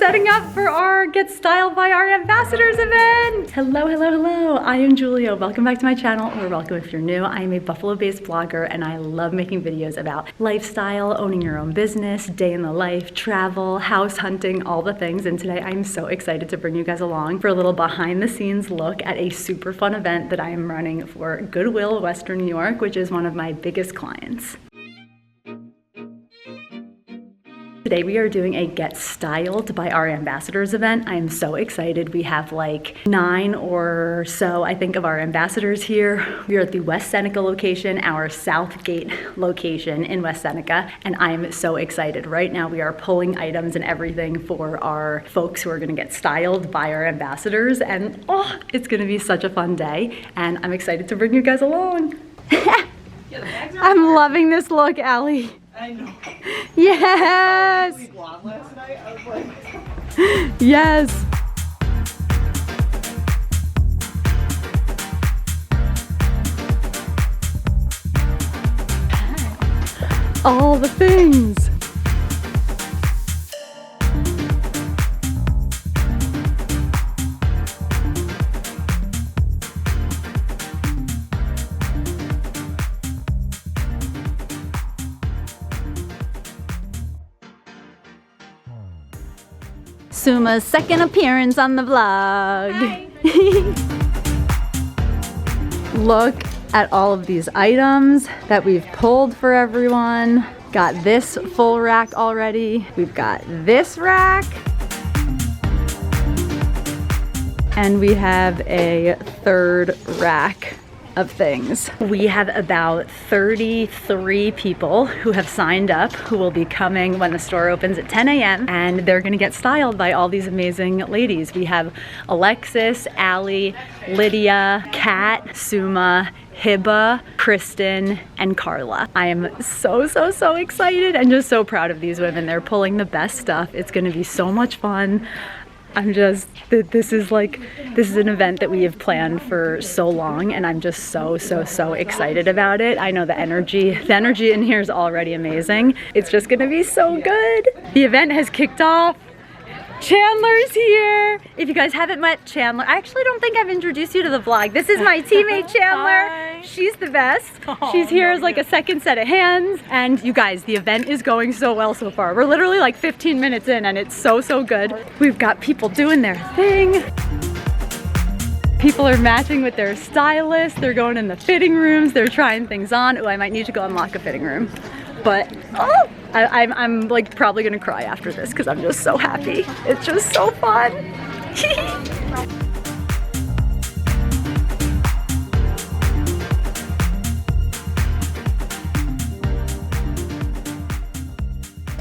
setting up for our Get Styled by Our Ambassadors event. Hello, hello, hello. I am Julia. Welcome back to my channel, or welcome if you're new. I am a Buffalo-based blogger and I love making videos about lifestyle, owning your own business, day in the life, travel, house hunting, all the things. And today I'm so excited to bring you guys along for a little behind the scenes look at a super fun event that I am running for Goodwill of Western New York, which is one of my biggest clients. Today we are doing a Get Styled by Our Ambassadors event. I'm so excited. We have like 9 or so, I think, of our ambassadors here. We are at the West Seneca location, our Southgate location in West Seneca, and I'm so excited. Right now we are pulling items and everything for our folks who are gonna get styled by our ambassadors, and oh, it's gonna be such a fun day, and I'm excited to bring you guys along. I'm loving this look, Allie. I know. Yes! Last night, I was like... Yes! All the things! Suma's second appearance on the vlog. Look at all of these items that we've pulled for everyone. Got this full rack already. We've got this rack. And we have a third rack of things. We have about 33 people who have signed up who will be coming when the store opens at 10 a.m. and they're gonna get styled by all these amazing ladies. We have Alexis, Allie, Lydia, Kat, Suma, Hiba, Kristen, and Carla. I am so excited and just so proud of these women. They're pulling the best stuff. It's gonna be so much fun. This is an event that we have planned for so long, and I'm just so excited about it. I know the energy in here is already amazing. It's just gonna be so good. The event has kicked off. Chandler's here. If you guys haven't met Chandler, I actually don't think I've introduced you to the vlog. This is my teammate Chandler. Hi. She's the best. She's here as like a second set of hands. And you guys, the event is going so well so far. We're literally like 15 minutes in and it's so good. We've got people doing their thing. People are matching with their stylist. They're going in the fitting rooms. They're trying things on. Oh, I might need to go unlock a fitting room. But oh, I'm like probably gonna cry after this because I'm just so happy. It's just so fun.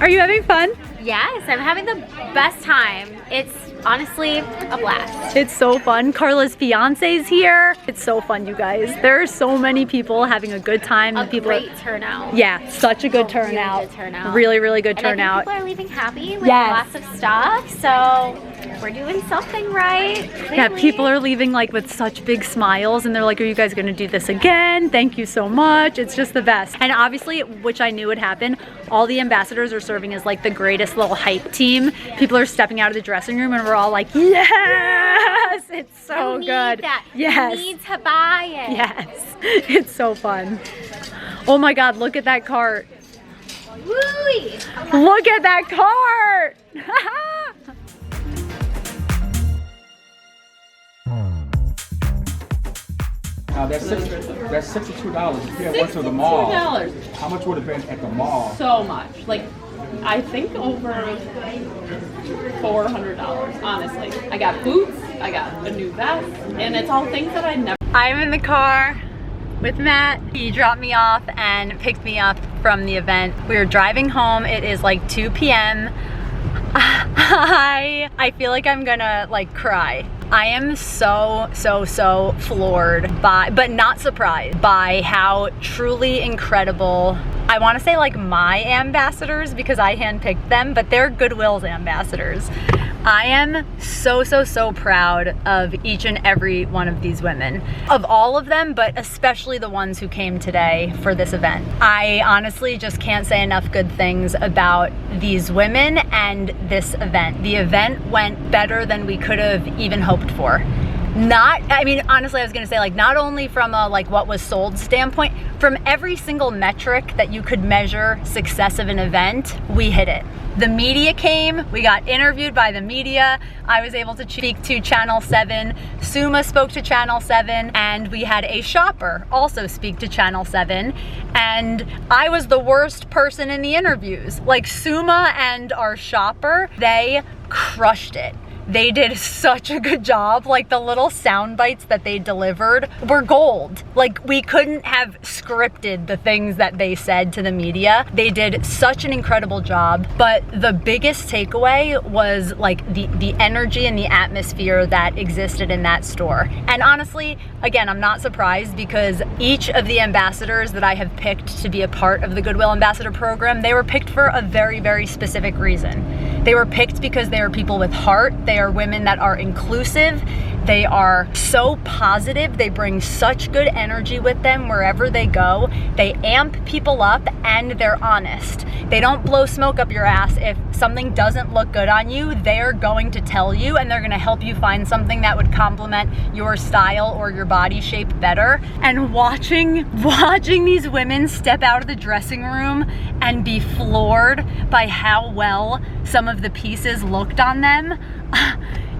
Are you having fun? Yes, I'm having the best time. It's honestly a blast. It's so fun. Carla's fiance's here. It's so fun, you guys. There are so many people having a good time. A great turnout. Yeah, such a good turnout. Really good turnout. Really good turnout. And I think people are leaving happy with lots of stuff, so we're doing something right. Clearly. Yeah, people are leaving like with such big smiles and they're like, are you guys gonna do this again? Thank you so much. It's just the best. And obviously, which I knew would happen, all the ambassadors are serving as like the greatest little hype team. People are stepping out of the dressing room and we're all like, yes, it's so you need good. That. Yes. You need to buy it. Yes, it's so fun. Oh my God, look at that cart. Woo-wee. Look at that cart. Now that's $62. If you had went to the mall, how much would have been at the mall? So much. Like, I think over $400, honestly. I got boots, I got a new vest, and it's all things that I never... I'm in the car with Matt. He dropped me off and picked me up from the event. We were driving home. It is like 2 p.m. I feel like I'm gonna like cry. I am so floored by, but not surprised by how truly incredible, I want to say like my ambassadors because I handpicked them, but they're Goodwill's ambassadors. I am so proud of each and every one of these women. Of all of them, but especially the ones who came today for this event. I honestly just can't say enough good things about these women and this event. The event went better than we could have even hoped for. Honestly, I was gonna say, like, not only from a like what was sold standpoint, from every single metric that you could measure success of an event, we hit it. The media came, we got interviewed by the media. I was able to speak to Channel 7, Suma spoke to Channel 7, and we had a shopper also speak to Channel 7. And I was the worst person in the interviews. Like, Suma and our shopper, they crushed it. They did such a good job. Like, the little sound bites that they delivered were gold. Like, we couldn't have scripted the things that they said to the media. They did such an incredible job. But the biggest takeaway was like the energy and the atmosphere that existed in that store. And honestly, again, I'm not surprised, because each of the ambassadors that I have picked to be a part of the Goodwill Ambassador program, they were picked for a very specific reason. They were picked because they are people with heart. They are women that are inclusive. They are so positive. They bring such good energy with them wherever they go. They amp people up, and they're honest. They don't blow smoke up your ass. If something doesn't look good on you, they're going to tell you, and they're gonna help you find something that would complement your style or your body shape better. And watching these women step out of the dressing room and be floored by how well some of the pieces looked on them,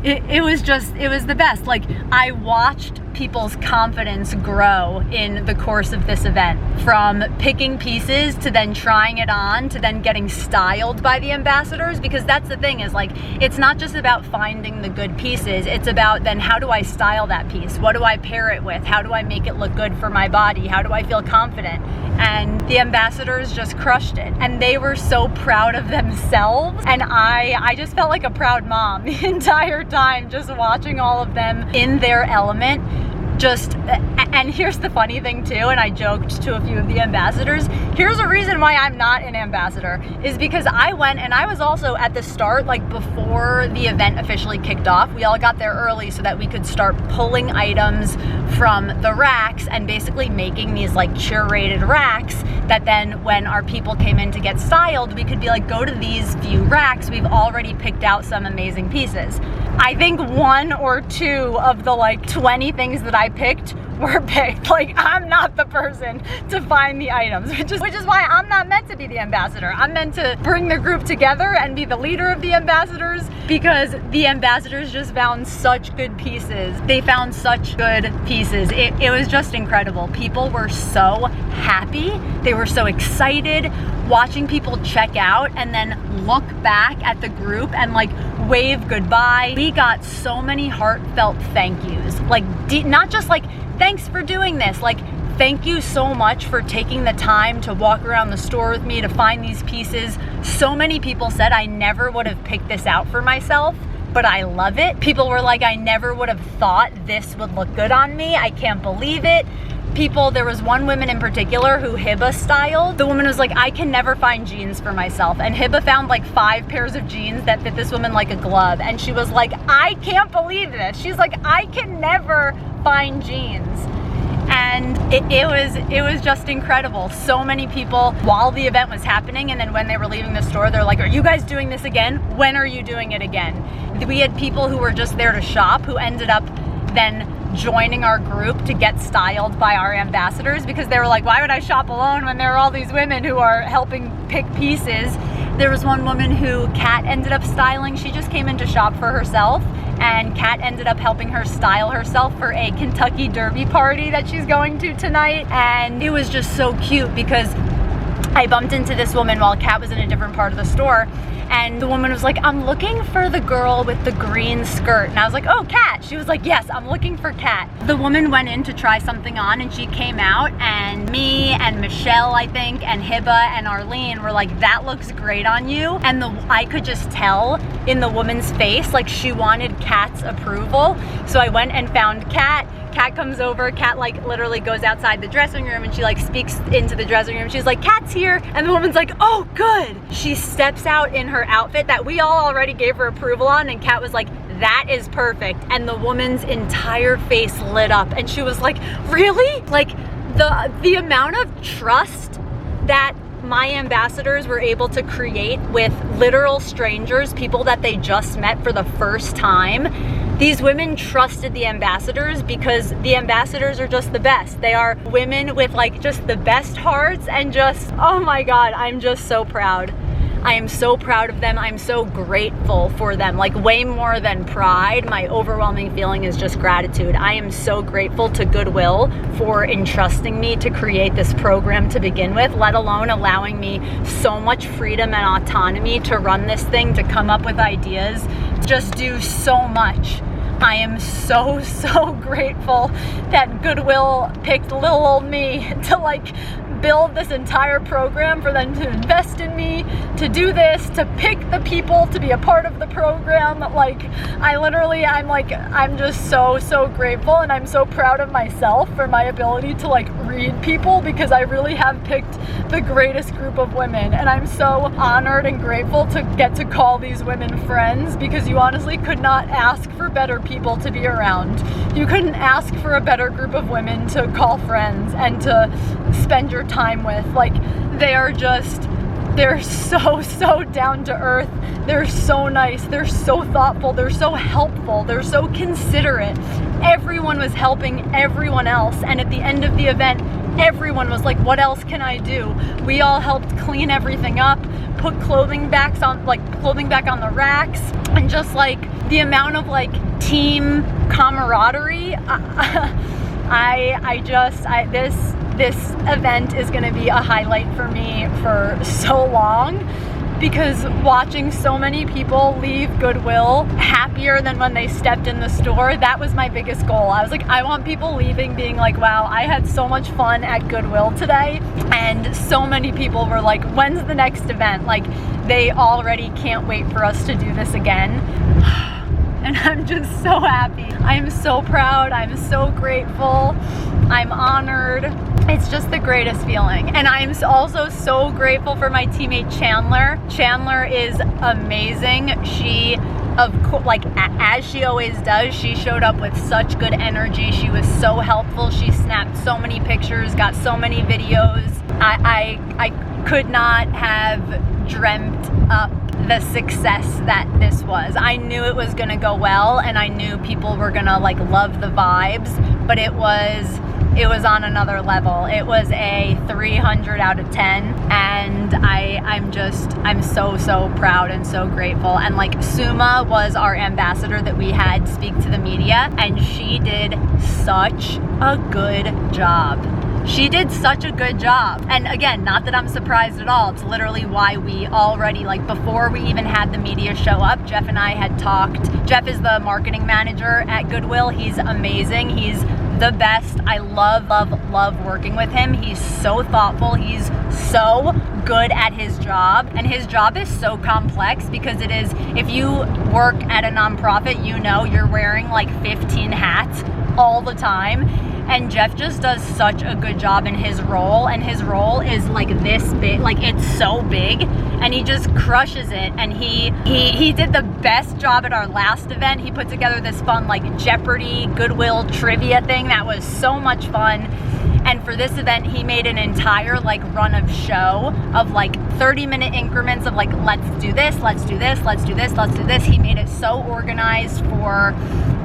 it was the best. Like, I watched people's confidence grow in the course of this event, from picking pieces to then trying it on to then getting styled by the ambassadors. Because that's the thing, is like, it's not just about finding the good pieces, it's about then how do I style that piece? What do I pair it with? How do I make it look good for my body? How do I feel confident? And the ambassadors just crushed it, and they were so proud of themselves. And I just felt like a proud mom the entire time, just watching all of them in their element. And here's the funny thing too, and I joked to a few of the ambassadors, here's a reason why I'm not an ambassador, is because I went, and I was also at the start, like before the event officially kicked off. We all got there early so that we could start pulling items from the racks and basically making these like curated racks that then when our people came in to get styled, we could be like, go to these few racks, we've already picked out some amazing pieces. I think 1 or 2 of the like 20 things that I picked were picked. Like, I'm not the person to find the items, which is why I'm not meant to be the ambassador. I'm meant to bring the group together and be the leader of the ambassadors, because the ambassadors just found such good pieces. They found such good pieces. It was just incredible. People were so happy. They were so excited. Watching people check out and then look back at the group and like wave goodbye. We got so many heartfelt thank yous. Like, not just like, thanks for doing this. Like, thank you so much for taking the time to walk around the store with me to find these pieces. So many people said, I never would have picked this out for myself, but I love it. People were like, I never would have thought this would look good on me. I can't believe it. There was one woman in particular who Hiba styled. The woman was like, I can never find jeans for myself. And Hiba found like 5 pairs of jeans that fit this woman like a glove. And she was like, I can't believe this. She's like, I can never find jeans. And it was just incredible. So many people while the event was happening, and then when they were leaving the store, they're like, are you guys doing this again? When are you doing it again? We had people who were just there to shop who ended up then joining our group to get styled by our ambassadors, because they were like, why would I shop alone when there are all these women who are helping pick pieces? There was one woman who Kat ended up styling. She just came in to shop for herself, and Kat ended up helping her style herself for a Kentucky Derby party that she's going to tonight. And it was just so cute, because I bumped into this woman while Kat was in a different part of the store, and the woman was like, I'm looking for the girl with the green skirt. And I was like, oh, Kat. She was like, yes, I'm looking for Kat. The woman went in to try something on, and she came out, and me and Michelle, I think, and Hiba and Arlene were like, that looks great on you. And I could just tell in the woman's face, like, she wanted Kat's approval. So I went and found Kat. Kat comes over. Kat like literally goes outside the dressing room and she like speaks into the dressing room. She's like, Kat's here. And the woman's like, oh, good. She steps out in her outfit that we all already gave her approval on, and Kat was like, that is perfect. And the woman's entire face lit up and she was like, really? Like the amount of trust that my ambassadors were able to create with literal strangers, people that they just met for the first time. These women trusted the ambassadors because the ambassadors are just the best. They are women with like just the best hearts, and just, oh my God, I'm just so proud. I am so proud of them. I'm so grateful for them, like way more than pride. My overwhelming feeling is just gratitude. I am so grateful to Goodwill for entrusting me to create this program to begin with, let alone allowing me so much freedom and autonomy to run this thing, to come up with ideas, just do so much. I am so, so grateful that Goodwill picked little old me to like build this entire program, for them to invest in me, to do this, to pick the people to be a part of the program. Like, I'm just so, so grateful, and I'm so proud of myself for my ability to like read people, because I really have picked the greatest group of women, and I'm so honored and grateful to get to call these women friends, because you honestly could not ask for better people to be around. You couldn't ask for a better group of women to call friends and to spend your time with. Like, they're so, so down to earth. They're so nice. They're so thoughtful. They're so helpful. They're so considerate. Everyone was helping everyone else. And at the end of the event, everyone was like, what else can I do? We all helped clean everything up, put clothing back on the racks, and just like the amount of like team camaraderie. This event is going to be a highlight for me for so long, because watching so many people leave Goodwill happier than when they stepped in the store, that was my biggest goal. I was like, I want people leaving being like, wow, I had so much fun at Goodwill today. And so many people were like, when's the next event? Like, they already can't wait for us to do this again. And I'm just so happy. I'm so proud. I'm so grateful. I'm honored. It's just the greatest feeling. And I'm also so grateful for my teammate Chandler. Chandler is amazing. She, as she always does, she showed up with such good energy. She was so helpful. She snapped so many pictures, got so many videos. I could not have dreamt up the success that this was. I knew it was gonna go well, and I knew people were gonna like love the vibes, but it was on another level. It was a 300 out of 10, and I'm so proud and so grateful. And like, Suma was our ambassador that we had speak to the media, and she did such a good job. She did such a good job. And again, not that I'm surprised at all. It's literally why we already, like, before we even had the media show up, Jeff and I had talked. Jeff is the marketing manager at Goodwill. He's amazing. He's the best. I love working with him. He's so thoughtful. He's so good at his job. And his job is so complex, because it is, if you work at a nonprofit, you know you're wearing like 15 hats all the time. And Jeff just does such a good job in his role, and his role is like this big, like it's so big, and he just crushes it. And he did the best job at our last event. He put together this fun like Jeopardy Goodwill trivia thing that was so much fun. And for this event, he made an entire like run of show of like 30-minute increments of like, let's do this, let's do this, let's do this, let's do this. He made it so organized for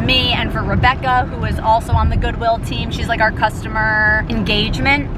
me and for Rebecca, who is also on the Goodwill team. She's like our customer engagement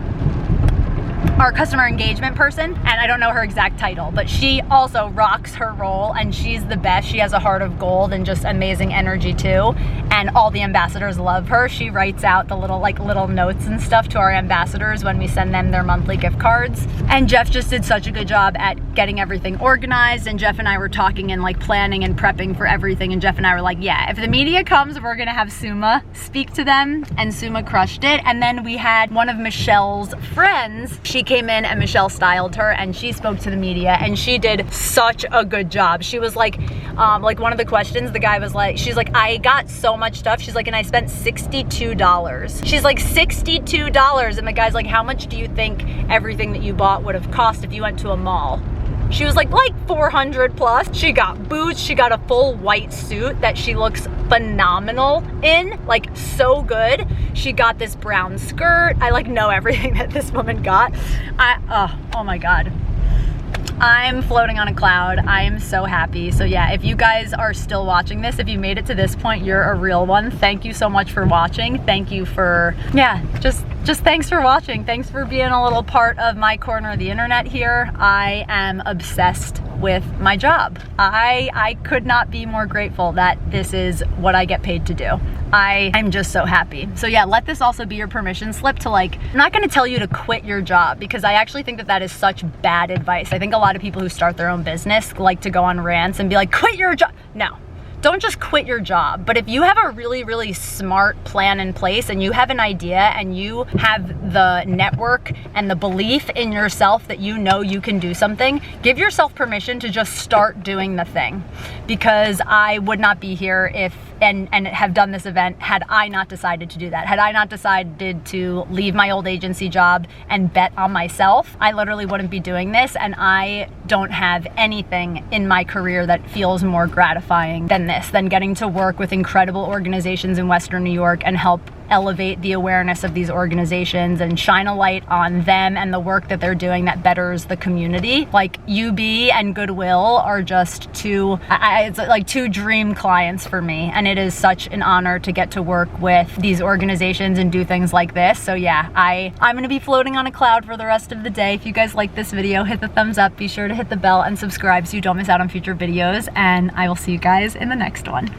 person, and I don't know her exact title, but she also rocks her role, and she's the best. She has a heart of gold and just amazing energy too, and all the ambassadors love her. She writes out the little notes and stuff to our ambassadors when we send them their monthly gift cards. And Jeff just did such a good job at getting everything organized, and Jeff and I were talking and like planning and prepping for everything, and Jeff and I were like, yeah, if the media comes, we're gonna have Suma speak to them, and Suma crushed it. And then we had one of Michelle's friends. She came in and Michelle styled her and she spoke to the media and she did such a good job. She was like one of the questions, the guy was like, she's like, I got so much stuff. She's like, and I spent $62. She's like, $62. And the guy's like, how much do you think everything that you bought would have cost if you went to a mall? She was like 400 plus. She got boots, she got a full white suit that she looks phenomenal in, like so good. She got this brown skirt. I like know everything that this woman got. Oh my God. I'm floating on a cloud. I am so happy. So yeah, if you guys are still watching this, if you made it to this point, you're a real one. Thank you so much for watching. Thank you for, yeah, just thanks for watching. Thanks for being a little part of my corner of the internet here. I am obsessed with my job. I could not be more grateful that this is what I get paid to do. I'm just so happy. So yeah, let this also be your permission slip to I'm not gonna tell you to quit your job because I actually think that that is such bad advice. I think a lot of people who start their own business like to go on rants and be like, quit your job. No. Don't just quit your job, but if you have a really, really smart plan in place and you have an idea and you have the network and the belief in yourself that you know you can do something, give yourself permission to just start doing the thing. Because I would not be here if and have done this event had I not decided to do that. Had I not decided to leave my old agency job and bet on myself, I literally wouldn't be doing this, and I don't have anything in my career that feels more gratifying than this, than getting to work with incredible organizations in Western New York and help elevate the awareness of these organizations and shine a light on them and the work that they're doing that betters the community. Like UB and Goodwill are just it's like two dream clients for me, and it is such an honor to get to work with these organizations and do things like this. So yeah, I'm gonna be floating on a cloud for the rest of the day. If you guys like this video, hit the thumbs up, be sure to hit the bell and subscribe so you don't miss out on future videos, and I will see you guys in the next one.